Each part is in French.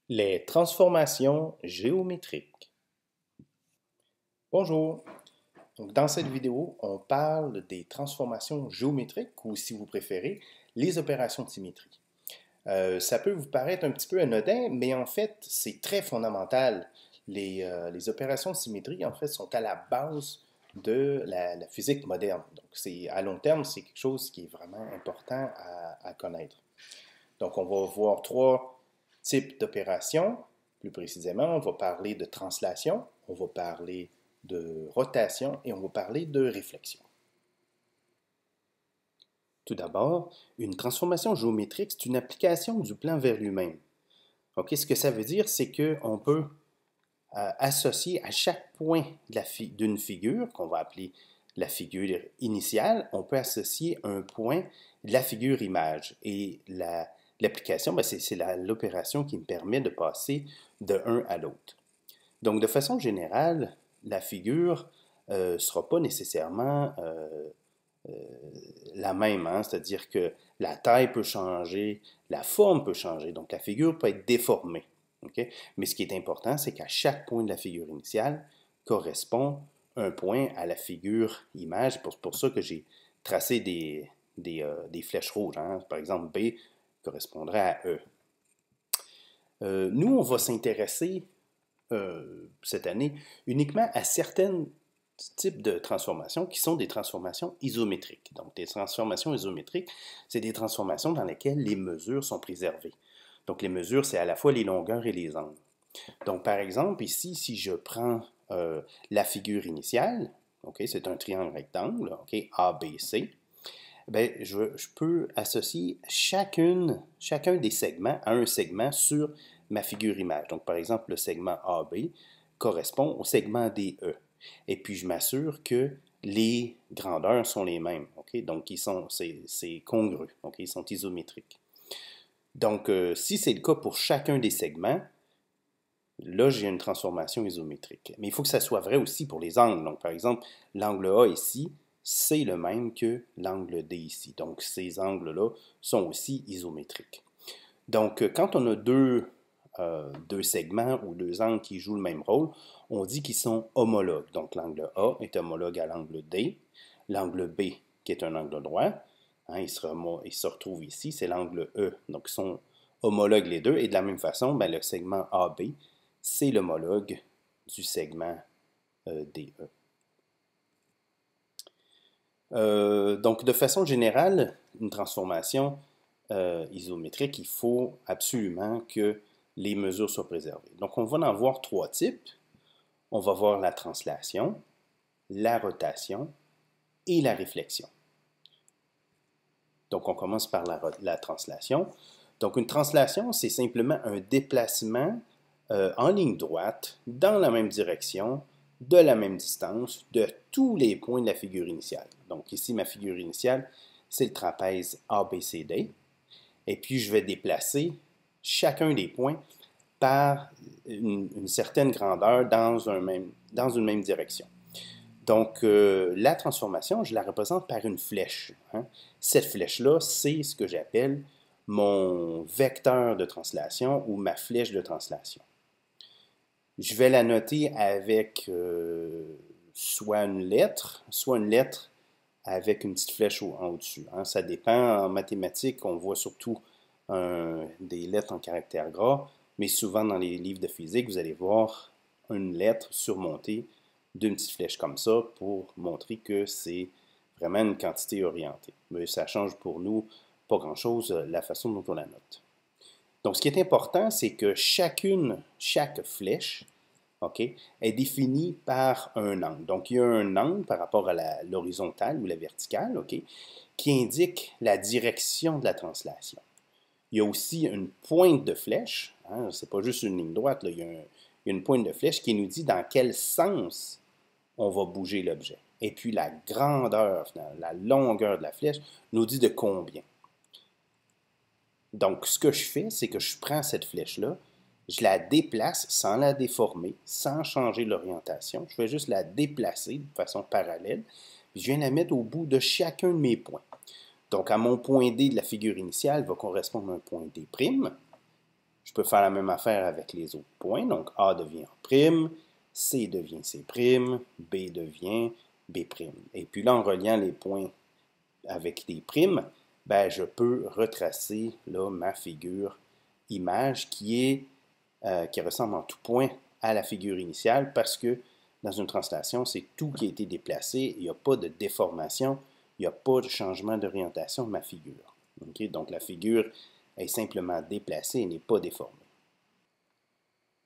Les transformations géométriques. Bonjour. Donc, dans cette vidéo, on parle des transformations géométriques ou, si vous préférez, les opérations de symétrie. Ça peut vous paraître un petit peu anodin, mais en fait, c'est très fondamental. Les opérations de symétrie, en fait, sont à la base de la physique moderne. Donc, à long terme, c'est quelque chose qui est vraiment important à connaître. Donc, on va voir trois types d'opérations. Plus précisément, on va parler de translation, on va parler de rotation et on va parler de réflexion. Tout d'abord, une transformation géométrique, c'est une application du plan vers lui-même. Okay? Ce que ça veut dire, c'est qu'on peut associer à chaque point d'une figure, qu'on va appeler la figure initiale, on peut associer un point de la figure image. Et l'application, ben c'est l'opération qui me permet de passer de un à l'autre. Donc, de façon générale, la figure ne sera pas nécessairement la même, hein? C'est-à-dire que la taille peut changer, la forme peut changer, donc la figure peut être déformée. Okay? Mais ce qui est important, c'est qu'à chaque point de la figure initiale correspond un point à la figure image. C'est pour ça que j'ai tracé des flèches rouges. Hein? Par exemple, B correspondrait à E. Nous, on va s'intéresser cette année uniquement à certaines types de transformations qui sont des transformations isométriques. Donc, des transformations isométriques, c'est des transformations dans lesquelles les mesures sont préservées. Donc, les mesures, c'est à la fois les longueurs et les angles. Donc, par exemple, ici, si je prends la figure initiale, okay, c'est un triangle rectangle, okay, ABC, ben, je peux associer chacun des segments à un segment sur ma figure image. Donc, par exemple, le segment AB correspond au segment DE. Et puis, je m'assure que les grandeurs sont les mêmes. Okay? Donc, c'est congru. Okay? Ils sont isométriques. Donc, si c'est le cas pour chacun des segments, là, j'ai une transformation isométrique. Mais il faut que ça soit vrai aussi pour les angles. Donc, par exemple, l'angle A ici, c'est le même que l'angle D ici. Donc, ces angles-là sont aussi isométriques. Donc, quand on a deux segments ou deux angles qui jouent le même rôle, on dit qu'ils sont homologues. Donc, l'angle A est homologue à l'angle D. L'angle B, qui est un angle droit, hein, il se retrouve ici, c'est l'angle E. Donc, ils sont homologues les deux. Et de la même façon, ben, le segment AB, c'est l'homologue du segment DE. Donc, de façon générale, une transformation isométrique, il faut absolument que les mesures soient préservées. Donc, on va en voir trois types. On va voir la translation, la rotation et la réflexion. Donc, on commence par la translation. Donc, une translation, c'est simplement un déplacement en ligne droite, dans la même direction, de la même distance, de tous les points de la figure initiale. Donc, ici, ma figure initiale, c'est le trapèze ABCD. Et puis, je vais déplacer chacun des points par une certaine grandeur dans une même direction. Donc, la transformation, je la représente par une flèche. Hein. Cette flèche-là, c'est ce que j'appelle mon vecteur de translation ou ma flèche de translation. Je vais la noter avec soit une lettre avec une petite flèche en au-dessus. Hein. Ça dépend. En mathématiques, on voit surtout des lettres en caractère gras, mais souvent dans les livres de physique, vous allez voir une lettre surmontée d'une petite flèche comme ça pour montrer que c'est vraiment une quantité orientée. Mais ça change pour nous pas grand-chose la façon dont on la note. Donc, ce qui est important, c'est que chaque flèche, okay, est définie par un angle. Donc, il y a un angle par rapport à l'horizontale ou la verticale, okay, qui indique la direction de la translation. Il y a aussi une pointe de flèche, hein, c'est pas juste une ligne droite, là, il y a une pointe de flèche qui nous dit dans quel sens on va bouger l'objet. Et puis la grandeur, la longueur de la flèche nous dit de combien. Donc, ce que je fais, c'est que je prends cette flèche-là, je la déplace sans la déformer, sans changer l'orientation. Je vais juste la déplacer de façon parallèle. Puis je viens la mettre au bout de chacun de mes points. Donc, à mon point D de la figure initiale va correspondre un point D'. Je peux faire la même affaire avec les autres points. Donc, A devient A', C devient C', B devient B'. Et puis là, en reliant les points avec des primes, ben, je peux retracer là, ma figure image qui ressemble en tout point à la figure initiale parce que dans une translation, c'est tout qui a été déplacé. Il n'y a pas de déformation, il n'y a pas de changement d'orientation de ma figure. Okay? Donc, la figure est simplement déplacée et n'est pas déformée.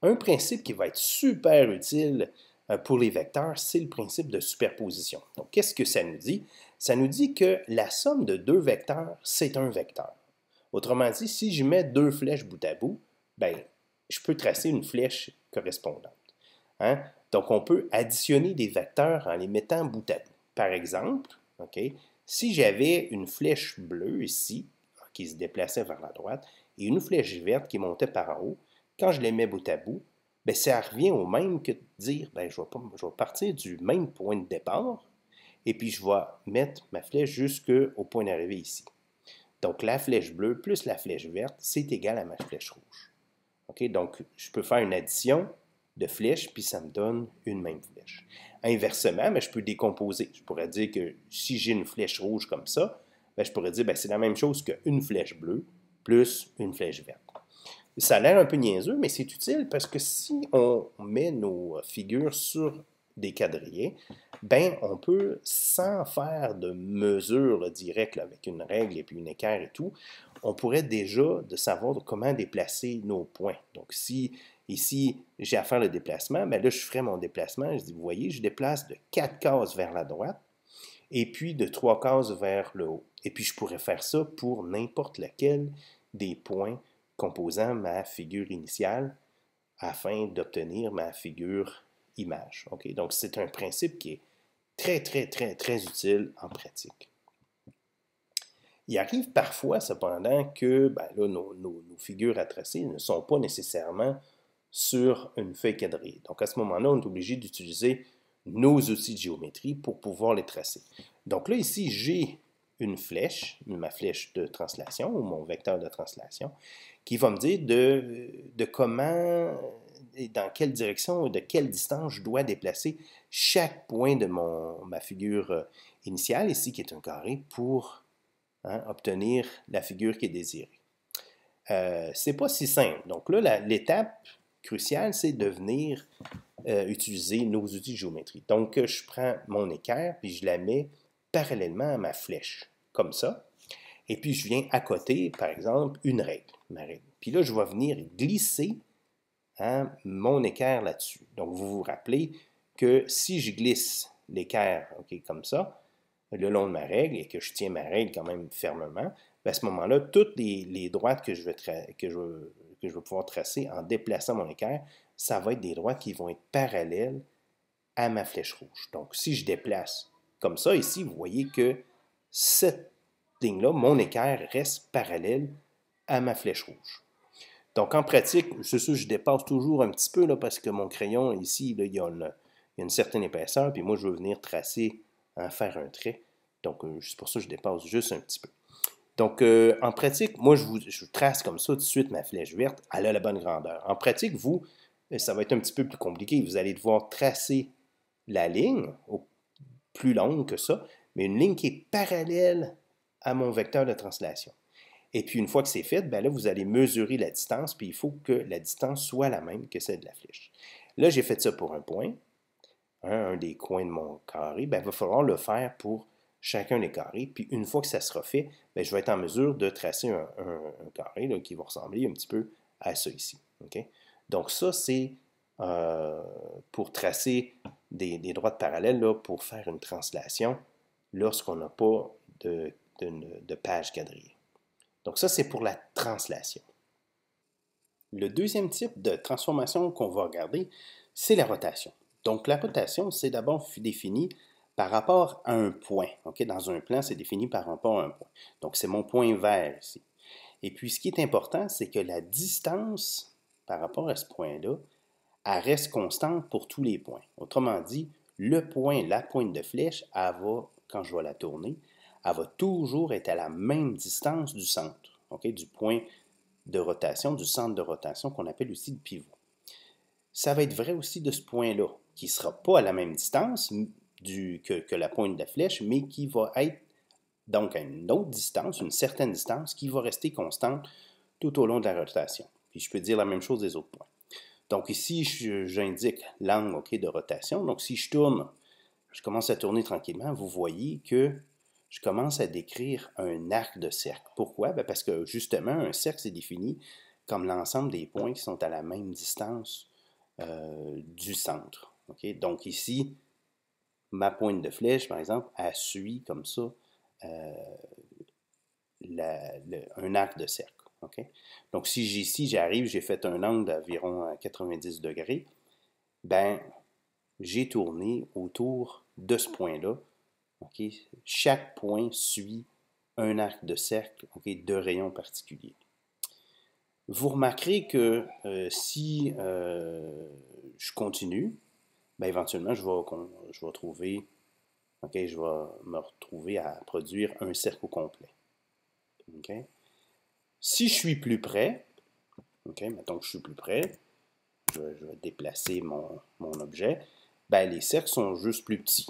Un principe qui va être super utile pour les vecteurs, c'est le principe de superposition. Donc, qu'est-ce que ça nous dit? Ça nous dit que la somme de deux vecteurs, c'est un vecteur. Autrement dit, si je mets deux flèches bout à bout, ben, je peux tracer une flèche correspondante. Hein? Donc, on peut additionner des vecteurs en les mettant bout à bout. Par exemple, okay, si j'avais une flèche bleue ici, qui se déplaçait vers la droite, et une flèche verte qui montait par en haut, quand je les mets bout à bout, bien, ça revient au même que de dire, bien, je vais partir du même point de départ, et puis je vais mettre ma flèche jusqu'au point d'arrivée ici. Donc, la flèche bleue plus la flèche verte, c'est égal à ma flèche rouge. Okay? Donc, je peux faire une addition de flèches, puis ça me donne une même flèche. Inversement, mais je peux décomposer. Je pourrais dire que si j'ai une flèche rouge comme ça, bien, je pourrais dire que c'est la même chose qu'une flèche bleue plus une flèche verte. Ça a l'air un peu niaiseux, mais c'est utile parce que si on met nos figures sur des quadrillés, ben on peut, sans faire de mesure directe avec une règle et puis une équerre et tout, on pourrait déjà savoir comment déplacer nos points. Donc si ici j'ai à faire le déplacement, ben là je ferai mon déplacement, je dis, vous voyez, je déplace de 4 cases vers la droite et puis de 3 cases vers le haut. Et puis je pourrais faire ça pour n'importe lequel des points composant ma figure initiale afin d'obtenir ma figure image. Okay? Donc, c'est un principe qui est très utile en pratique. Il arrive parfois, cependant, que ben, là, nos figures à tracer ne sont pas nécessairement sur une feuille quadrillée. Donc, à ce moment-là, on est obligé d'utiliser nos outils de géométrie pour pouvoir les tracer. Donc là, ici, j'ai une flèche, ma flèche de translation ou mon vecteur de translation, qui va me dire de comment, et dans quelle direction et de quelle distance je dois déplacer chaque point de ma figure initiale, ici qui est un carré, pour obtenir la figure qui est désirée. C'est pas si simple. Donc là, l'étape cruciale, c'est de venir utiliser nos outils de géométrie. Donc, je prends mon équerre, puis je la mets parallèlement à ma flèche, comme ça. Et puis, je viens à côté, par exemple, une règle, ma règle. Puis là, je vais venir glisser mon équerre là-dessus. Donc, vous vous rappelez que si je glisse l'équerre comme ça, le long de ma règle, et que je tiens ma règle quand même fermement, à ce moment-là, toutes les droites que je vais pouvoir tracer en déplaçant mon équerre, ça va être des droites qui vont être parallèles à ma flèche rouge. Donc, si je déplace comme ça, ici, vous voyez que cette ligne-là, mon équerre reste parallèle à ma flèche rouge. Donc, en pratique, c'est sûr, je dépasse toujours un petit peu là, parce que mon crayon, ici, là, il y a une certaine épaisseur, puis moi, je veux venir tracer, faire un trait. Donc, c'est pour ça que je dépasse juste un petit peu. Donc, en pratique, moi, je trace comme ça tout de suite ma flèche verte. Elle a la bonne grandeur. En pratique, vous, ça va être un petit peu plus compliqué. Vous allez devoir tracer la ligne, plus longue que ça, mais une ligne qui est parallèle à mon vecteur de translation. Et puis, une fois que c'est fait, ben là, vous allez mesurer la distance, puis il faut que la distance soit la même que celle de la flèche. Là, j'ai fait ça pour un point, un des coins de mon carré. Ben, il va falloir le faire pour chacun des carrés. Puis, une fois que ça sera fait, ben, je vais être en mesure de tracer un carré là, qui va ressembler un petit peu à ça ici. Okay? Donc, ça, c'est pour tracer des droites parallèles, là, pour faire une translation lorsqu'on n'a pas de page quadrillée. Donc ça, c'est pour la translation. Le deuxième type de transformation qu'on va regarder, c'est la rotation. Donc la rotation, c'est d'abord défini par rapport à un point. Okay? Dans un plan, c'est défini par rapport à un point. Donc c'est mon point vert ici. Et puis ce qui est important, c'est que la distance par rapport à ce point-là, elle reste constante pour tous les points. Autrement dit, le point, la pointe de flèche, elle va, quand je vais la tourner, elle va toujours être à la même distance du centre, okay, du point de rotation, du centre de rotation qu'on appelle aussi le pivot. Ça va être vrai aussi de ce point-là, qui ne sera pas à la même distance que la pointe de la flèche, mais qui va être donc à une autre distance, une certaine distance, qui va rester constante tout au long de la rotation. Puis je peux dire la même chose des autres points. Donc ici, j'indique l'angle de rotation. Donc si je tourne, je commence à tourner tranquillement, vous voyez que je commence à décrire un arc de cercle. Pourquoi? Bien parce que justement, un cercle, c'est défini comme l'ensemble des points qui sont à la même distance du centre. Okay? Donc ici, ma pointe de flèche, par exemple, elle suit comme ça un arc de cercle. Okay? Donc si ici, j'arrive, j'ai fait un angle d'environ 90 degrés, ben j'ai tourné autour de ce point-là. Okay? Chaque point suit un arc de cercle de rayon particulier. Vous remarquerez que si je continue, ben éventuellement, je vais trouver, je vais me retrouver à produire un cercle au complet. Okay? Si je suis plus près, mettons que je suis plus près, je vais déplacer mon objet, ben les cercles sont juste plus petits,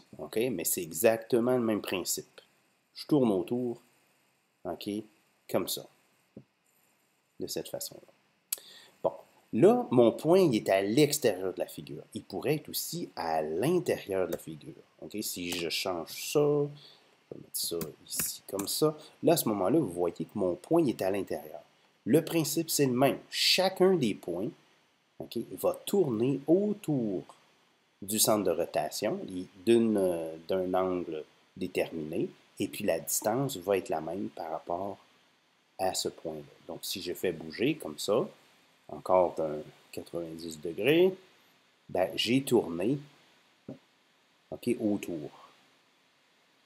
mais c'est exactement le même principe. Je tourne autour, comme ça, de cette façon-là. Bon, là, mon point il est à l'extérieur de la figure. Il pourrait être aussi à l'intérieur de la figure. Si je change ça, je vais mettre ça ici comme ça. Là, à ce moment-là, vous voyez que mon point il est à l'intérieur. Le principe, c'est le même. Chacun des points va tourner autour du centre de rotation d'un angle déterminé, et puis la distance va être la même par rapport à ce point-là. Donc, si je fais bouger comme ça, encore d'un 90 degrés, ben, j'ai tourné autour.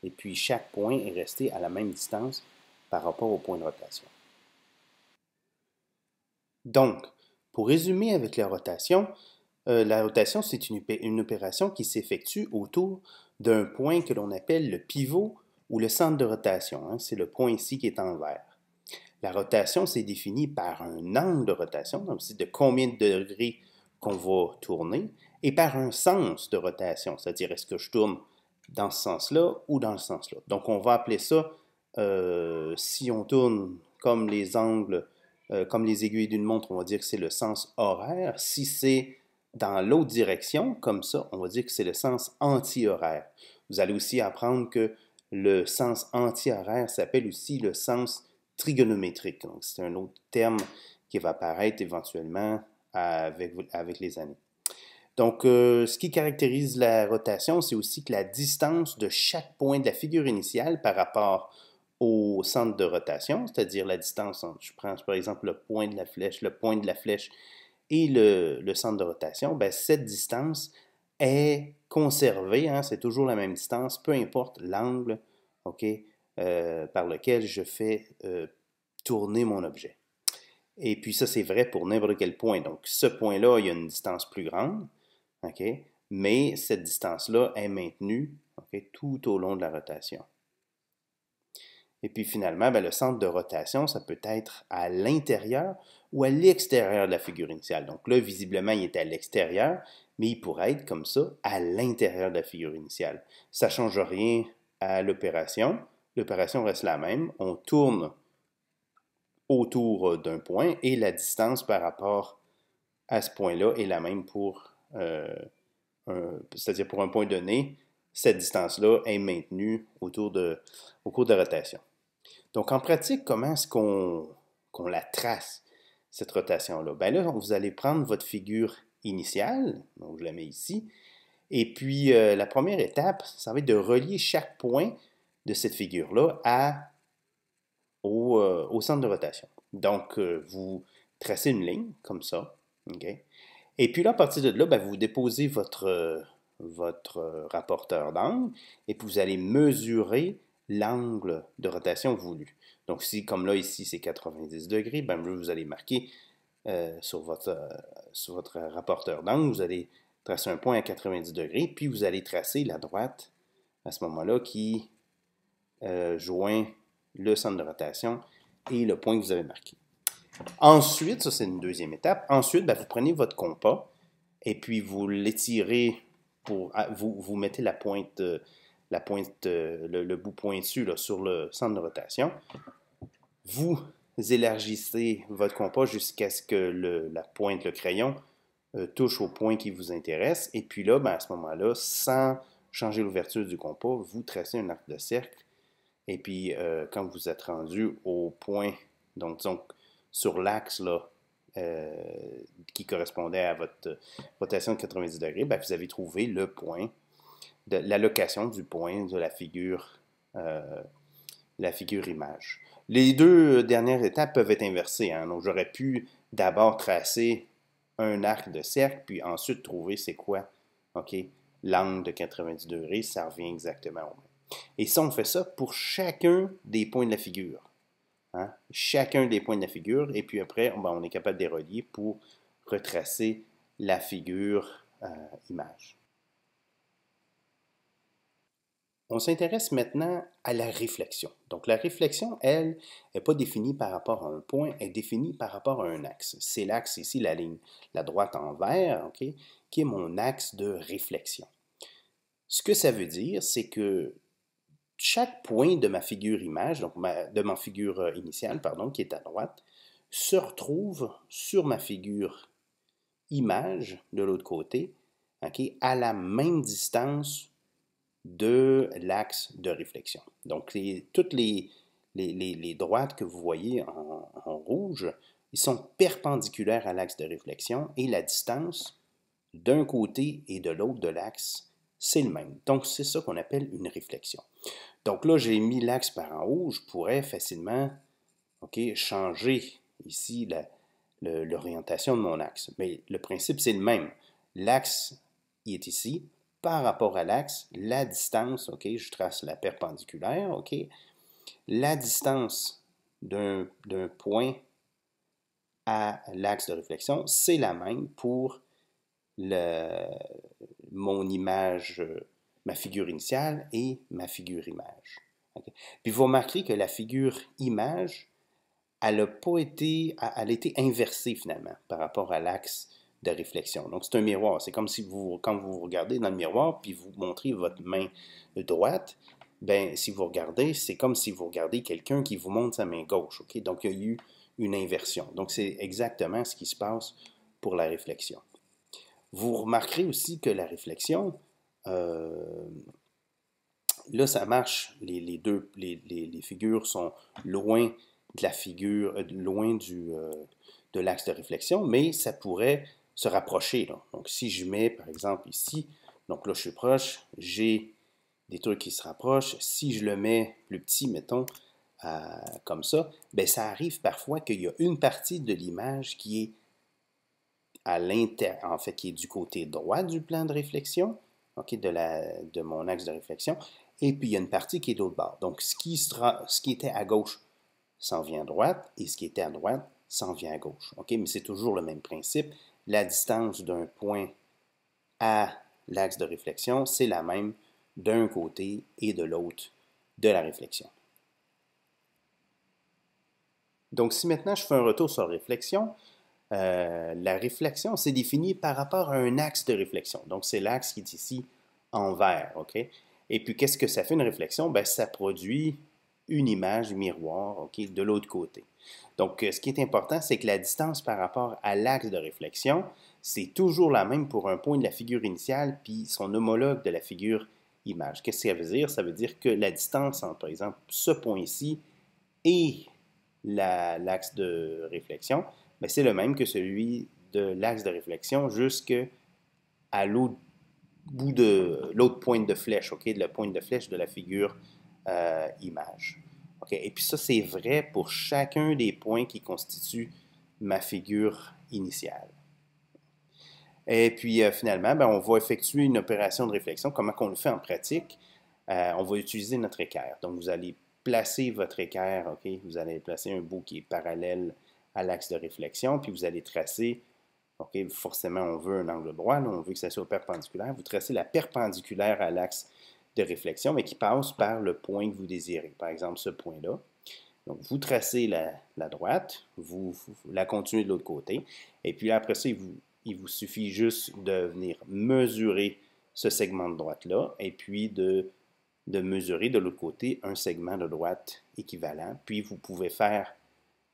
Et puis, chaque point est resté à la même distance par rapport au point de rotation. Donc, pour résumer avec la rotation, c'est une opération qui s'effectue autour d'un point que l'on appelle le pivot ou le centre de rotation. C'est le point ici qui est en vert. La rotation, c'est défini par un angle de rotation, donc c'est de combien de degrés qu'on va tourner, et par un sens de rotation, c'est-à-dire est-ce que je tourne dans ce sens-là ou dans ce sens-là. Donc on va appeler ça, si on tourne comme les angles, comme les aiguilles d'une montre, on va dire que c'est le sens horaire. Si c'est dans l'autre direction, comme ça, on va dire que c'est le sens anti-horaire. Vous allez aussi apprendre que le sens anti-horaire s'appelle aussi le sens trigonométrique. Donc, c'est un autre terme qui va apparaître éventuellement avec les années. Donc, ce qui caractérise la rotation, c'est aussi que la distance de chaque point de la figure initiale par rapport au centre de rotation, c'est-à-dire la distance entre, je prends par exemple le point de la flèche et le centre de rotation, ben, cette distance est conservée, c'est toujours la même distance, peu importe l'angle par lequel je fais tourner mon objet. Et puis ça, c'est vrai pour n'importe quel point. Donc, ce point-là, il y a une distance plus grande, mais cette distance-là est maintenue tout au long de la rotation. Et puis finalement, ben, le centre de rotation, ça peut être à l'intérieur ou à l'extérieur de la figure initiale. Donc là, visiblement, il est à l'extérieur, mais il pourrait être comme ça à l'intérieur de la figure initiale. Ça ne change rien à l'opération. L'opération reste la même. On tourne autour d'un point et la distance par rapport à ce point-là est la même c'est-à-dire pour un point donné, cette distance-là est maintenue au cours de la rotation. Donc, en pratique, comment est-ce qu'on la trace, cette rotation-là? Bien là, vous allez prendre votre figure initiale, donc je la mets ici, et puis la première étape, ça va être de relier chaque point de cette figure-là au centre de rotation. Donc, vous tracez une ligne, comme ça, et puis là, à partir de là, bien, vous déposez votre rapporteur d'angle, et puis vous allez mesurer l'angle de rotation voulu. Donc, si, comme là, ici, c'est 90 degrés, ben, vous allez marquer sur votre rapporteur d'angle, vous allez tracer un point à 90 degrés, puis vous allez tracer la droite, à ce moment-là, qui joint le centre de rotation et le point que vous avez marqué. Ensuite, ça c'est une deuxième étape. Ensuite, ben, vous prenez votre compas et puis vous l'étirez vous mettez le bout pointu là, sur le centre de rotation. Vous élargissez votre compas jusqu'à ce que la pointe, le crayon, touche au point qui vous intéresse. Et puis là, ben, à ce moment-là, sans changer l'ouverture du compas, vous tracez un arc de cercle. Et puis, quand vous êtes rendu au point, donc disons, sur l'axe là, qui correspondait à votre rotation de 90 degrés, ben, vous avez trouvé le point, la location du point de la figure image. Les deux dernières étapes peuvent être inversées. Hein? Donc, j'aurais pu d'abord tracer un arc de cercle, puis ensuite trouver c'est quoi, OK, l'angle de 90 degrés, ça revient exactement au même. Et ça, on fait ça pour chacun des points de la figure. Hein? Chacun des points de la figure, et puis après, ben, on est capable de les relier pour retracer la figure image. On s'intéresse maintenant à la réflexion. Donc la réflexion, elle, n'est pas définie par rapport à un point, elle est définie par rapport à un axe. C'est l'axe ici, la ligne, la droite en vert, okay, qui est mon axe de réflexion. Ce que ça veut dire, c'est que chaque point de ma figure image, donc de ma figure initiale, pardon, qui est à droite, se retrouve sur ma figure image de l'autre côté, okay, à la même distance de l'axe de réflexion. Donc, toutes les droites que vous voyez en rouge, ils sont perpendiculaires à l'axe de réflexion et la distance d'un côté et de l'autre de l'axe, c'est le même. Donc, c'est ça qu'on appelle une réflexion. Donc là, j'ai mis l'axe par en haut, je pourrais facilement changer ici l'orientation de mon axe. Mais le principe, c'est le même. L'axe, il est ici. Par rapport à l'axe, la distance, je trace la perpendiculaire, la distance d'un point à l'axe de réflexion, c'est la même pour mon image, ma figure initiale et ma figure image. Puis vous remarquerez que la figure image, elle a été inversée finalement par rapport à l'axe de réflexion. Donc c'est un miroir. C'est comme si quand vous regardez dans le miroir puis vous montrez votre main droite, ben si vous regardez, c'est comme si vous regardez quelqu'un qui vous montre sa main gauche. Donc il y a eu une inversion. Donc c'est exactement ce qui se passe pour la réflexion. Vous remarquerez aussi que la réflexion, là ça marche, les figures sont loin de la figure, loin de l'axe de réflexion, mais ça pourrait se rapprocher. Là. Donc, si je mets, par exemple, ici, donc là, je suis proche, j'ai des trucs qui se rapprochent. Si je le mets plus petit, mettons, comme ça, ben ça arrive parfois qu'il y a une partie de l'image qui est en fait, qui est du côté droit du plan de réflexion, de mon axe de réflexion, et puis il y a une partie qui est de l'autre bord. Donc, ce qui était à gauche s'en vient à droite, et ce qui était à droite s'en vient à gauche. Mais c'est toujours le même principe. La distance d'un point à l'axe de réflexion, c'est la même d'un côté et de l'autre de la réflexion. Donc, si maintenant je fais un retour sur la réflexion, c'est défini par rapport à un axe de réflexion. Donc, c'est l'axe qui est ici en vert. Et puis, qu'est-ce que ça fait une réflexion? Ben, ça produit une image miroir de l'autre côté. Donc, ce qui est important, c'est que la distance par rapport à l'axe de réflexion, c'est toujours la même pour un point de la figure initiale puis son homologue de la figure image. Qu'est-ce que ça veut dire? Ça veut dire que la distance entre, par exemple, ce point-ci et l'axe de réflexion, ben, c'est le même que celui de l'axe de réflexion jusqu'à l'autre bout de l'autre pointe de flèche, de la pointe de flèche de la figure image. Et puis ça, c'est vrai pour chacun des points qui constituent ma figure initiale. Et puis finalement, ben, on va effectuer une opération de réflexion. Comment on le fait en pratique? On va utiliser notre équerre. Donc vous allez placer votre équerre, vous allez placer un bout qui est parallèle à l'axe de réflexion, puis vous allez tracer, forcément on veut un angle droit, là, on veut que ça soit perpendiculaire. Vous tracez la perpendiculaire à l'axe de réflexion, mais qui passe par le point que vous désirez. Par exemple, ce point-là. Donc, vous tracez la droite, vous la continuez de l'autre côté, et puis après ça, il vous suffit juste de venir mesurer ce segment de droite-là, et puis de mesurer de l'autre côté un segment de droite équivalent. Puis, vous pouvez faire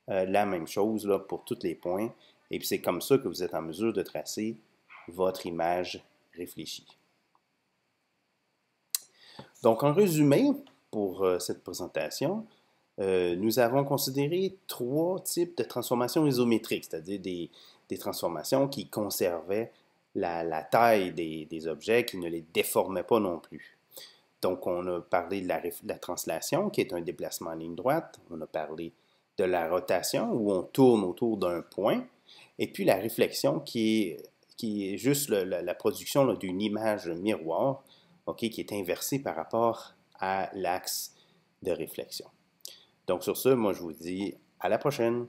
la même chose là, pour tous les points, et puis c'est comme ça que vous êtes en mesure de tracer votre image réfléchie. Donc, en résumé, pour cette présentation, nous avons considéré 3 types de transformations isométriques, c'est-à-dire des transformations qui conservaient la taille des objets, qui ne les déformaient pas non plus. Donc, on a parlé de la translation, qui est un déplacement en ligne droite. On a parlé de la rotation, où on tourne autour d'un point. Et puis, la réflexion, qui est juste la production d'une image miroir, okay, qui est inversée par rapport à l'axe de réflexion. Donc, sur ce, moi, je vous dis à la prochaine.